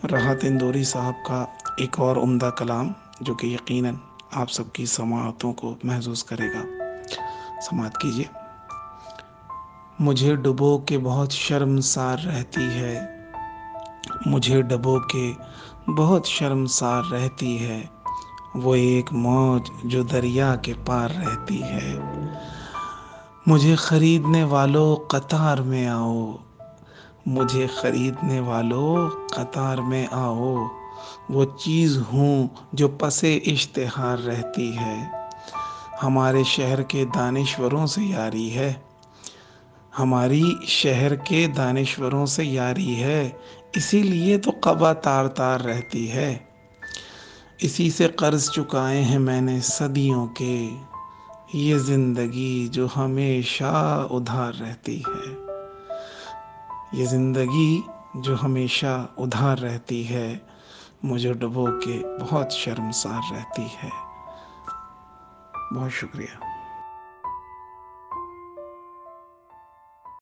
राहत इंदौरी साहब का एक और उम्दा कलाम जो कि यकीनन आप सबकी समाअतों को महसूस करेगा। समाअत कीजिए। मुझे डुबो के बहुत शर्मसार रहती है, मुझे डुबो के बहुत शर्मसार रहती है, वो एक मौज जो दरिया के पार रहती है। मुझे खरीदने वालों कतार में आओ, मुझे खरीदने वालों कतार में आओ, वो चीज़ हूँ जो पसे इश्तिहार रहती है। हमारे शहर के दानिश्वरों से यारी है, हमारी शहर के दानिश्वरों से यारी है, इसीलिए तो क़बा तार तार रहती है। इसी से कर्ज चुकाए हैं मैंने सदियों के, ये ज़िंदगी जो हमेशा उधार रहती है। ये ज़िंदगी जो हमेशा उधार रहती है, मुझे डुबो के बहुत शर्मसार रहती है। बहुत शुक्रिया।